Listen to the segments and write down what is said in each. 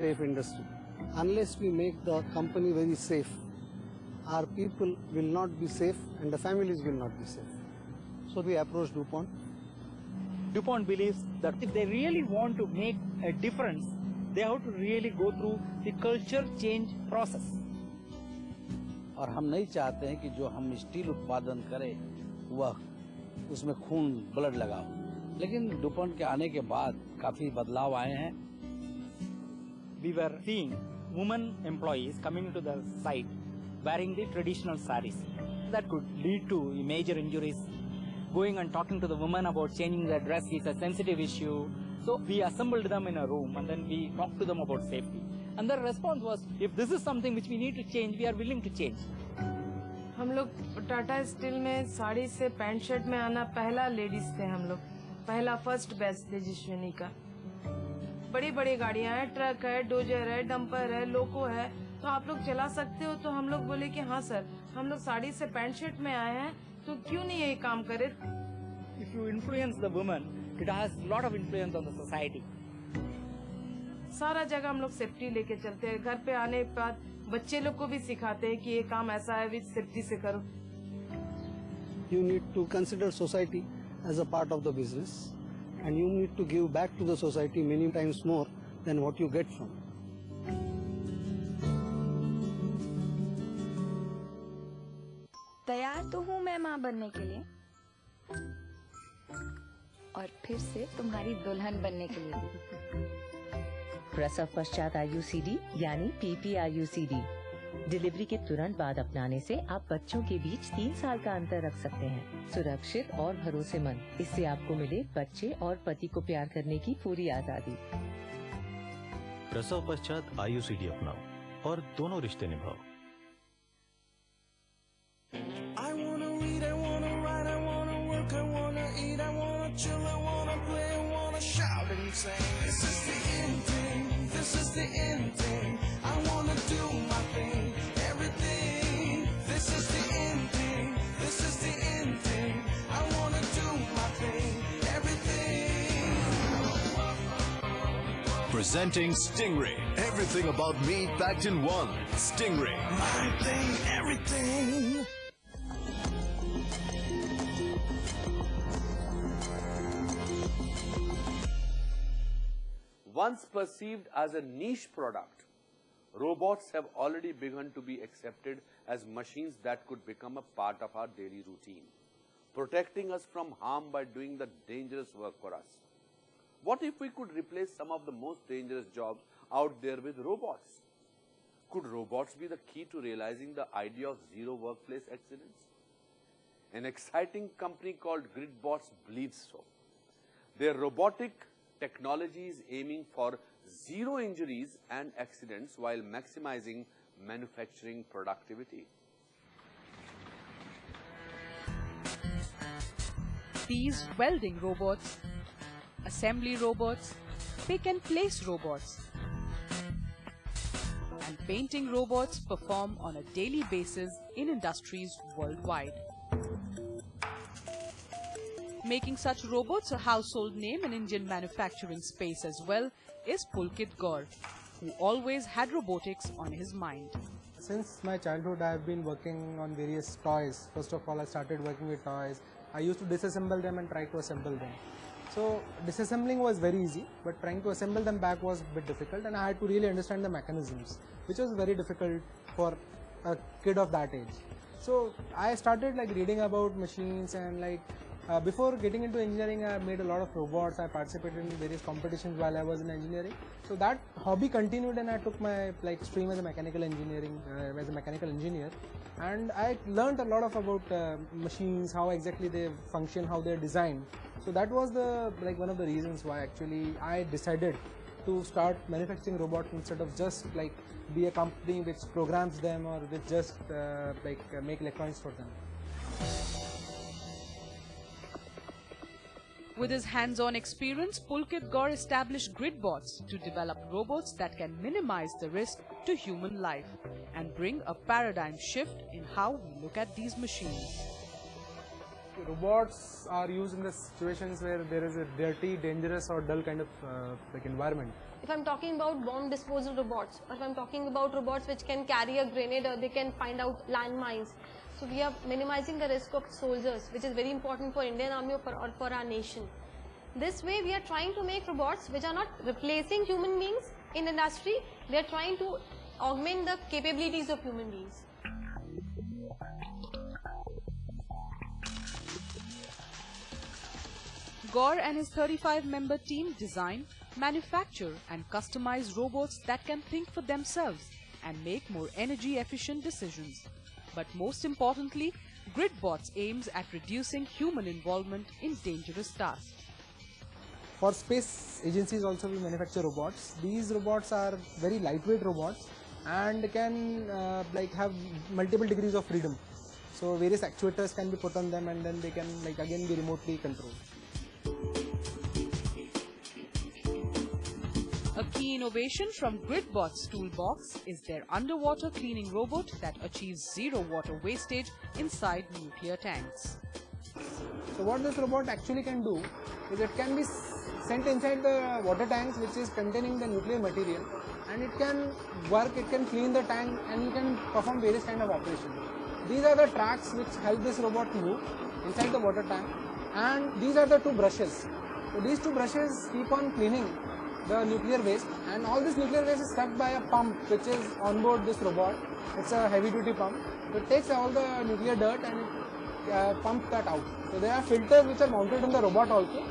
safe industry. Unless we make the company very safe, our people will not be safe and the families will not be safe. So we approached DuPont. DuPont believes that if they really want to make a difference, they have to really go through the culture change process. और हम नहीं चाहते हैं कि जो हम steel उत्पादन करें वह उसमें खून ब्लड लगा हो, लेकिन डुपॉन्ट के आने के बाद काफी बदलाव आए हैं. We were seeing women employees coming into the site wearing the traditional saris. That could lead to major injuries. Going and talking to the women about changing their dress is a sensitive issue. So we assembled them in a room and then we talked to them about safety. And their response was, if this is something which we need to change, we are willing to change. हम लोग Tata steel में साड़ी से pant shirt में आना पहला ladies थे. हम लोग पहला फर्स्ट बैच थे जिश्वनी का. बड़ी बड़ी गाड़ियां हैं, ट्रक है, डोजर है, डंपर है, लोको है, तो आप लोग चला सकते हो. तो हम लोग बोले कि हाँ सर, हम लोग साड़ी से पैंट शर्ट में आए हैं, तो क्यों नहीं ये काम करे. If you influence the women, it has a lot of influence on the society. सारा जगह हम लोग सेफ्टी लेके चलते हैं. घर पे आने के बाद बच्चे लोग को भी सिखाते हैं कि ये काम ऐसा है, विद सेफ्टी से करो. You need to consider society as a part of the business and you need to give back to the society many times more than what you get from. तैयार तो हूँ मैं माँ बनने के लिए और फिर से तुम्हारी दुल्हन बनने के लिए. प्रसव पश्चात IUCD यानी PPIUCD डिलीवरी के तुरंत बाद अपनाने से आप बच्चों के बीच 3 साल का अंतर रख सकते हैं. सुरक्षित और भरोसेमंद. इससे आपको मिले बच्चे और पति को प्यार करने की पूरी आजादी. प्रसव पश्चात IUCD अपनाओ और दोनों रिश्ते निभाओ. This is the ending, this is the ending. I wanna do my thing, everything. This is the ending, this is the ending. I wanna do my thing, everything. Presenting Stingray, everything about me packed in one. Stingray, My thing, everything. Once perceived as a niche product, robots have already begun to be accepted as machines that could become a part of our daily routine, protecting us from harm by doing the dangerous work for us. What if we could replace some of the most dangerous jobs out there with robots? Could robots be the key to realizing the idea of zero workplace accidents? An exciting company called GridBots believes so. Their robotic technology is aiming for zero injuries and accidents while maximizing manufacturing productivity. These welding robots, assembly robots, pick and place robots, and painting robots perform on a daily basis in industries worldwide. Making such robots a household name in Indian manufacturing space as well is Pulkit Gaur, who always had robotics on his mind. Since my childhood, I have been working on various toys. First of all, I started working with toys. I used to disassemble them and try to assemble them. So disassembling was very easy, but trying to assemble them back was a bit difficult, and I had to really understand the mechanisms, which was very difficult for a kid of that age. So I started reading about machines, and before getting into engineering, I made a lot of robots. I participated in various competitions while I was in engineering. So that hobby continued, and I took my stream as a mechanical engineering, as a mechanical engineer, and I learned a lot about machines, how exactly they function, how they're designed. So that was one of the reasons why actually I decided to start manufacturing robots instead of just be a company which programs them or which just make electronics for them. With his hands-on experience, Pulkit Gaur established GridBots to develop robots that can minimize the risk to human life and bring a paradigm shift in how we look at these machines. Robots are used in the situations where there is a dirty, dangerous or dull kind of environment. if I'm talking about bomb disposal robots, or if I'm talking about robots which can carry a grenade or they can find out landmines. So we are minimizing the risk of soldiers, which is very important for Indian Army or for our nation. This way we are trying to make robots which are not replacing human beings in industry, they are trying to augment the capabilities of human beings. Gaur and his 35-member team design, manufacture and customize robots that can think for themselves and make more energy-efficient decisions. But most importantly, GridBots aims at reducing human involvement in dangerous tasks. For space agencies also we manufacture robots. These robots are very lightweight robots and can have multiple degrees of freedom. So various actuators can be put on them and then they can again be remotely controlled. A key innovation from GridBot's toolbox is their underwater cleaning robot that achieves zero water wastage inside nuclear tanks. So what this robot actually can do is it can be sent inside the water tanks which is containing the nuclear material, and it can work, it can clean the tank, and you can perform various kind of operations. These are the tracks which help this robot move inside the water tank, and these are the two brushes. So these two brushes keep on cleaning the nuclear waste, and all this nuclear waste is sucked by a pump which is on board this robot. It's a heavy duty pump. So it takes all the nuclear dirt and it pumps that out. So there are filters which are mounted in the robot also.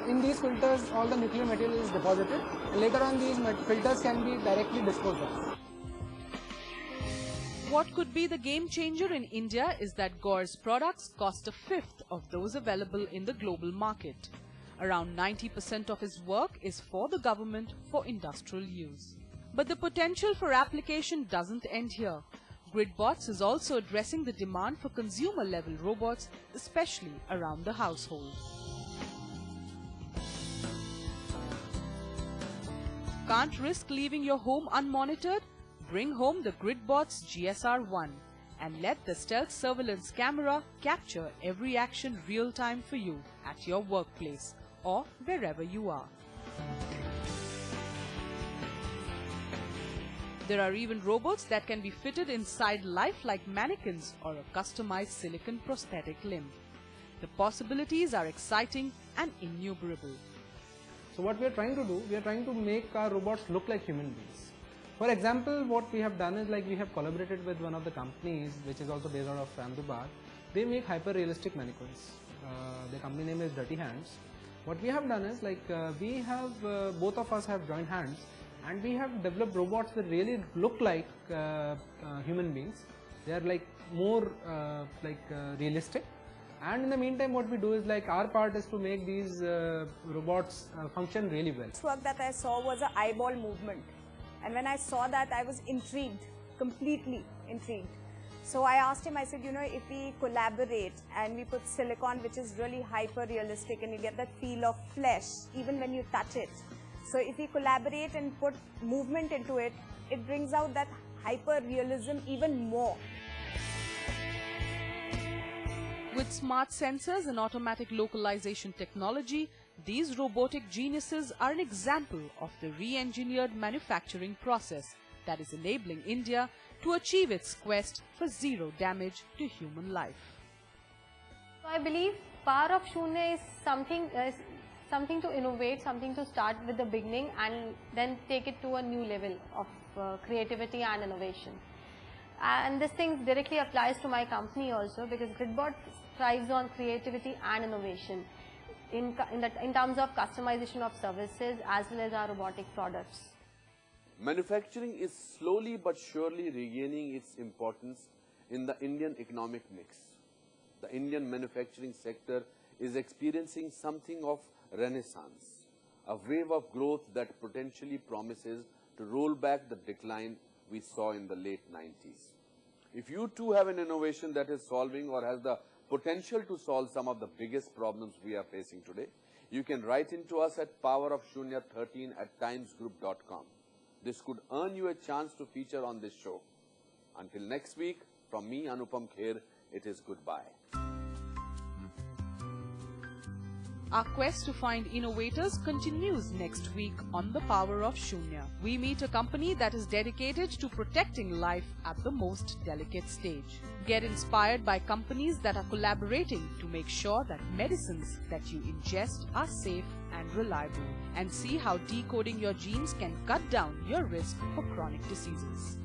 In these filters all the nuclear material is deposited, and later on these filters can be directly disposed of. What could be the game changer in India is that Gaur's products cost a fifth of those available in the global market. Around 90% of his work is for the government for industrial use. But the potential for application doesn't end here. GridBots is also addressing the demand for consumer-level robots, especially around the household. Can't risk leaving your home unmonitored? Bring home the GridBots GSR-1 and let the stealth surveillance camera capture every action real-time for you at your workplace or wherever you are. There are even robots that can be fitted inside lifelike mannequins or a customized silicon prosthetic limb. The possibilities are exciting and innumerable. So what we are trying to do, we are trying to make our robots look like human beings. For example, what we have done is we have collaborated with one of the companies which is also based out of Ahmedabad. They make hyper-realistic mannequins. The company name is Dirty Hands. What we have done is we have, both of us have joined hands, and we have developed robots that really look like human beings. They are more realistic. And in the meantime what we do is our part is to make these robots function really well. The work that I saw was an eyeball movement, and when I saw that I was intrigued, completely intrigued. So I asked him, I said, if we collaborate and we put silicon which is really hyper realistic and you get that feel of flesh even when you touch it. So if we collaborate and put movement into it, it brings out that hyper realism even more. With smart sensors and automatic localization technology, these robotic geniuses are an example of the re-engineered manufacturing process that is enabling India to achieve its quest for zero damage to human life. So I believe Power of Shunya is something to innovate, something to start with the beginning and then take it to a new level of creativity and innovation. And this thing directly applies to my company also, because GridBot thrives on creativity and innovation in terms of customization of services as well as our robotic products. Manufacturing is slowly but surely regaining its importance in the Indian economic mix. The Indian manufacturing sector is experiencing something of renaissance, a wave of growth that potentially promises to roll back the decline we saw in the late 90s. If you too have an innovation that is solving or has the potential to solve some of the biggest problems we are facing today, you can write into us at powerofshunya13@timesgroup.com. This could earn you a chance to feature on this show. Until next week, from me, Anupam Kher, it is goodbye. Our quest to find innovators continues next week on The Power of Shunya. We meet a company that is dedicated to protecting life at the most delicate stage. Get inspired by companies that are collaborating to make sure that medicines that you ingest are safe and reliable, and see how decoding your genes can cut down your risk for chronic diseases.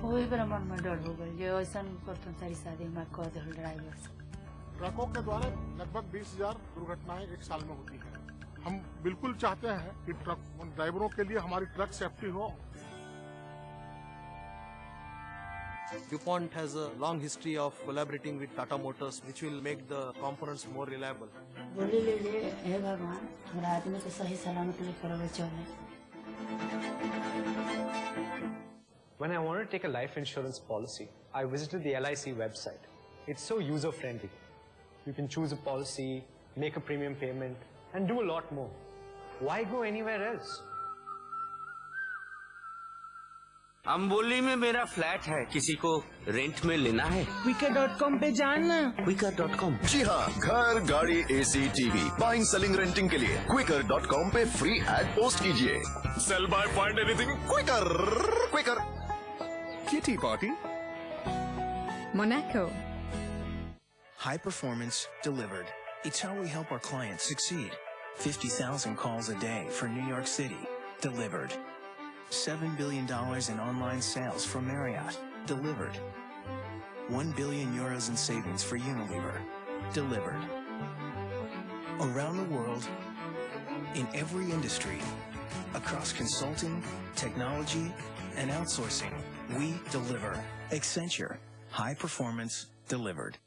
वही पर मन में डर हो गई जो ऐसा करते सारी शादी में कह दे ड्राइवर ट्रकों के द्वारा लगभग 20,000 दुर्घटनाएं एक साल में होती हैं। हम बिल्कुल चाहते हैं कि ट्रक ड्राइवरों के लिए हमारी ट्रक सेफ्टी हो। DuPont has a long history of collaborating with Tata Motors, which will make the components more reliable. बोली ले जे हे भगवान हमरा आदमी के सही सलामत लेकर आवे चले। When I wanted to take a life insurance policy, I visited the LIC website. It's so user-friendly. You can choose a policy, make a premium payment, and do a lot more. Why go anywhere else? Amboli में मेरा flat है, किसी को rent में लेना है? Quikr.com पे जाना। Quikr.com। जी हाँ, घर, गाड़ी, AC, TV, buying, selling, renting के लिए Quikr.com पे फ्री एड पोस्ट कीजिए। Sell, buy, find anything, Quikr। Kitty party. Monaco. High performance delivered. It's how we help our clients succeed. 50,000 calls a day for New York City. Delivered. $7 billion in online sales from Marriott. Delivered. 1 billion euros in savings for Unilever. Delivered. Around the world, in every industry, across consulting, technology, and outsourcing, we deliver. Accenture. High performance delivered.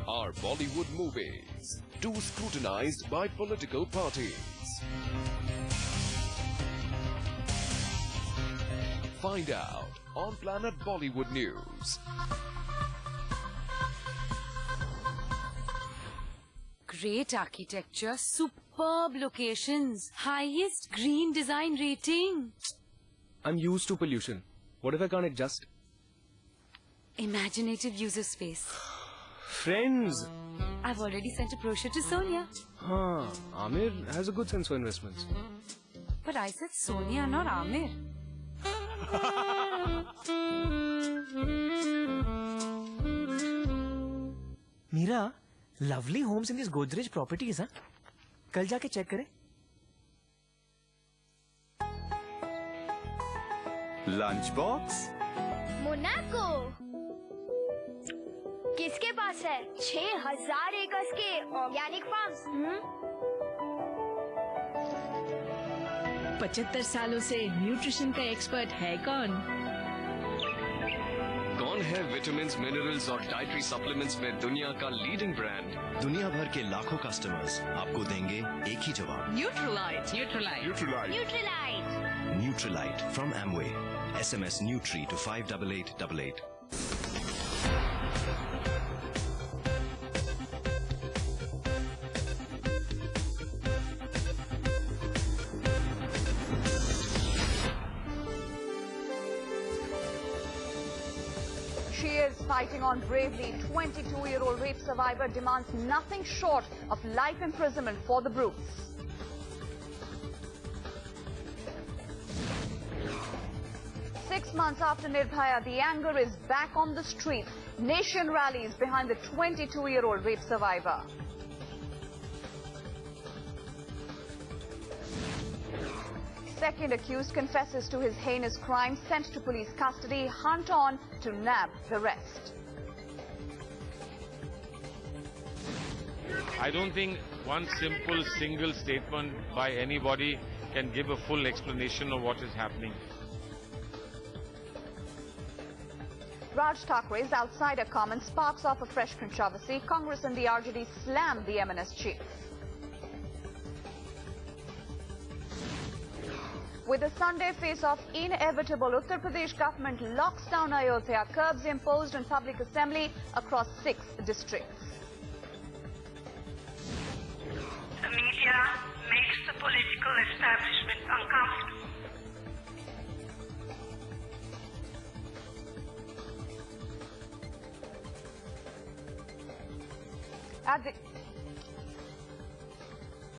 Are Bollywood movies too scrutinized by political parties? Find out on Planet Bollywood News. Great architecture, superb locations, highest green design rating. I'm used to pollution. What if I can't adjust? Imaginative user space. Friends! I've already sent a brochure to Sonia. Amir has a good sense for investments. But I said Sonia, not Amir. Meera, lovely homes in these Godrej properties, huh? कल जाके check करें। Lunch box Monaco किसके पास है 6,000 एकड़ के organic farms? 75 सालों से nutrition का एक्सपर्ट है कौन? कौन है विटामिन्स, मिनरल्स और डाइटरी सप्लीमेंट्स में दुनिया का लीडिंग ब्रांड? दुनिया भर के लाखों कस्टमर्स आपको देंगे एक ही जवाब। Nutrilite. Nutrilite from Amway. SMS Nutri to 58888. She is fighting on bravely. 22-year-old rape survivor demands nothing short of life imprisonment for the Bruce. Six months after Nirbhaya, the anger is back on the street. Nation rallies behind the 22-year-old rape survivor. Second accused confesses to his heinous crime, sent to police custody, hunt on to nab the rest. I don't think one simple single statement by anybody can give a full explanation of what is happening. Raj Thakure's outsider comment sparks off a fresh controversy. Congress and the RJD slammed the MNS chief. With the Sunday face-off inevitable, Uttar Pradesh government locks down Ayodhya, curbs imposed on public assembly across 6 districts. The media makes the political establishment uncomfortable. At the